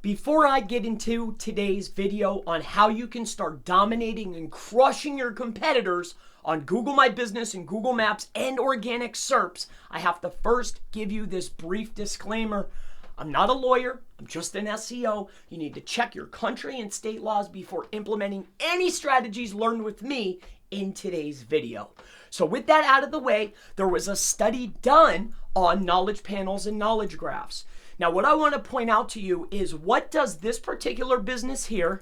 Before I get into today's video on how you can start dominating and crushing your competitors on Google My Business and Google Maps and organic SERPs, I have to first give you this brief disclaimer. I'm not a lawyer, I'm just an SEO. You need to check your country and state laws before implementing any strategies learned with me in today's video. So with that out of the way, there was a study done on knowledge panels and knowledge graphs. Now, what I want to point out to you is, what does this particular business here,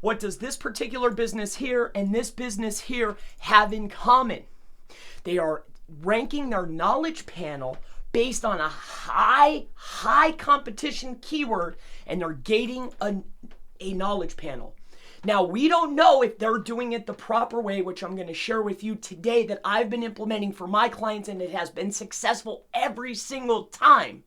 what does this particular business here and this business here have in common? They are ranking their knowledge panel based on a high competition keyword, and they're gating a knowledge panel. Now, we don't know if they're doing it the proper way, which I'm going to share with you today, that I've been implementing for my clients, and it has been successful every single time.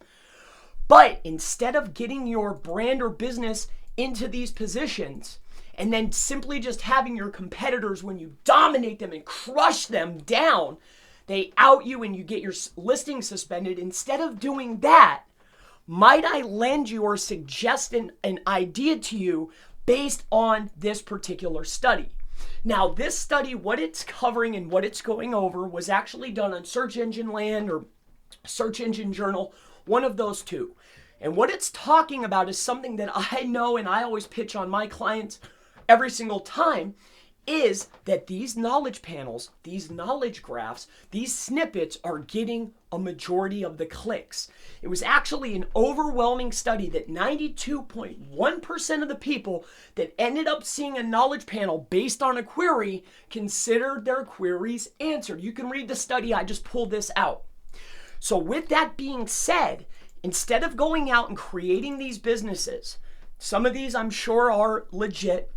But instead of getting your brand or business into these positions and then simply just having your competitors, when you dominate them and crush them down, they out you and you get your listing suspended. Instead of doing that, might I lend you or suggest an idea to you based on this particular study? Now, this study, what it's covering and what it's going over, was actually done on Search Engine Land or Search Engine Journal, one of those two. And what it's talking about is something that I know and I always pitch on my clients every single time, is that these knowledge panels, these knowledge graphs, these snippets are getting a majority of the clicks. It was actually an overwhelming study that 92.1% of the people that ended up seeing a knowledge panel based on a query considered their queries answered. You can read the study, I just pulled this out. So with that being said, instead of going out and creating these businesses, some of these I'm sure are legit,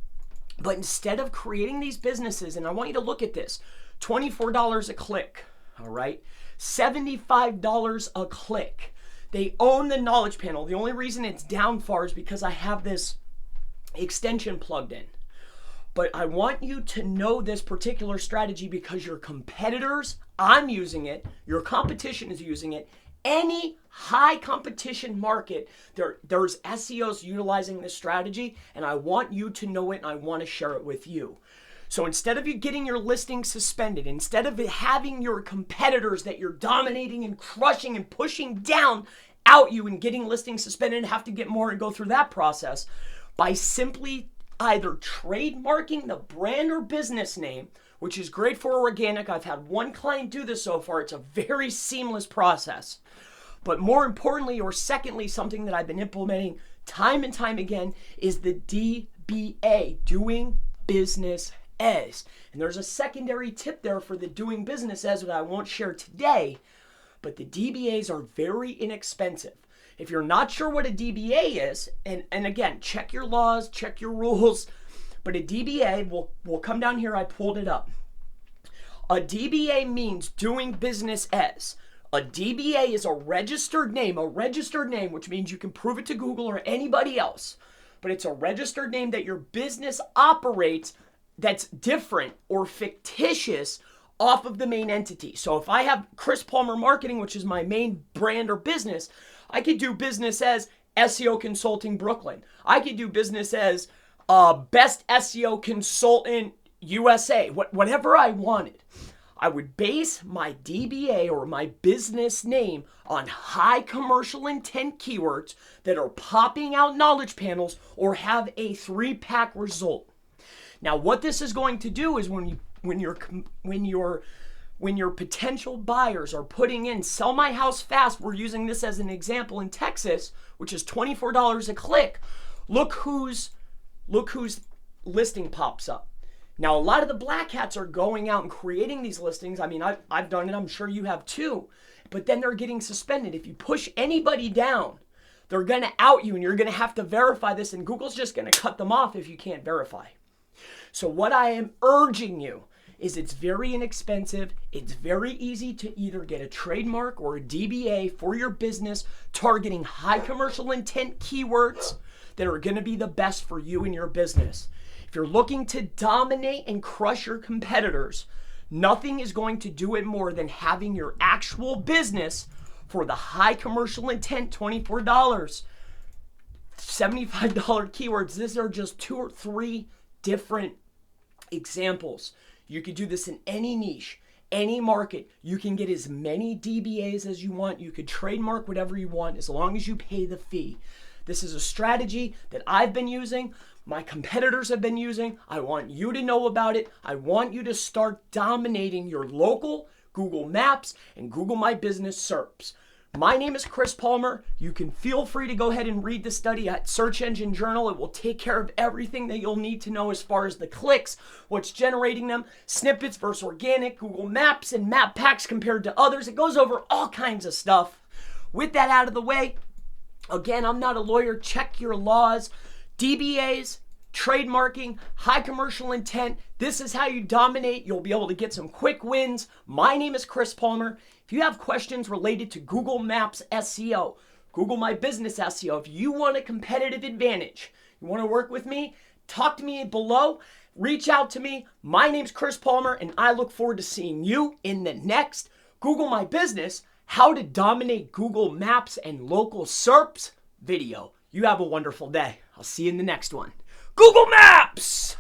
but instead of creating these businesses, and I want you to look at this, $24 a click, all right? $75 a click. They own the knowledge panel. The only reason it's down far is because I have this extension plugged in. But I want you to know this particular strategy because your competitors, I'm using it, your competition is using it. Any high competition market, there's SEOs utilizing this strategy, and I want you to know it and I want to share it with you. So instead of you getting your listing suspended, instead of having your competitors that you're dominating and crushing and pushing down out you and getting listings suspended and have to get more and go through that process, by simply either trademarking the brand or business name, which is great for organic. I've had one client do this so far. It's a very seamless process. But more importantly, or secondly, something that I've been implementing time and time again is the DBA, doing business as. And there's a secondary tip there for the doing business as that I won't share today, but the DBAs are very inexpensive. If you're not sure what a DBA is, and again, check your laws, check your rules, but a DBA, we'll come down here, I pulled it up. A DBA means doing business as. A DBA is a registered name, which means you can prove it to Google or anybody else, but it's a registered name that your business operates that's different or fictitious off of the main entity. So if I have Chris Palmer Marketing, which is my main brand or business, I could do business as SEO Consulting Brooklyn. I could do business as Best SEO Consultant USA, whatever I wanted. I would base my DBA or my business name on high commercial intent keywords that are popping out knowledge panels or have a 3-pack result. Now, what this is going to do is when your potential buyers are putting in sell my house fast, we're using this as an example in Texas, which is $24 a click. Look whose listing pops up. Now, a lot of the black hats are going out and creating these listings. I mean, I've done it. I'm sure you have too. But then they're getting suspended. If you push anybody down, they're going to out you, and you're going to have to verify this, and Google's just going to cut them off if you can't verify. So what I am urging you is, it's very inexpensive. It's very easy to either get a trademark or a DBA for your business targeting high commercial intent keywords that are going to be the best for you and your business. If you're looking to dominate and crush your competitors, nothing is going to do it more than having your actual business for the high commercial intent, $24, $75 keywords. These are just 2 or 3 different examples. You could do this in any niche, any market. You can get as many DBAs as you want. You could trademark whatever you want as long as you pay the fee. This is a strategy that I've been using. My competitors have been using. I want you to know about it. I want you to start dominating your local Google Maps and Google My Business SERPs. My name is Chris Palmer. You can feel free to go ahead and read the study at Search Engine Journal. It will take care of everything that you'll need to know as far as the clicks, what's generating them, snippets versus organic, Google Maps and map packs compared to others. It goes over all kinds of stuff. With that out of the way, again, I'm not a lawyer. Check your laws. DBAs, trademarking, high commercial intent. This is how you dominate. You'll be able to get some quick wins. My name is Chris Palmer. If you have questions related to Google Maps SEO, Google My Business SEO, if you want a competitive advantage, you want to work with me, talk to me below, reach out to me. My name's Chris Palmer, and I look forward to seeing you in the next Google My Business, How to Dominate Google Maps and Local SERPs video. You have a wonderful day. I'll see you in the next one. Google Maps!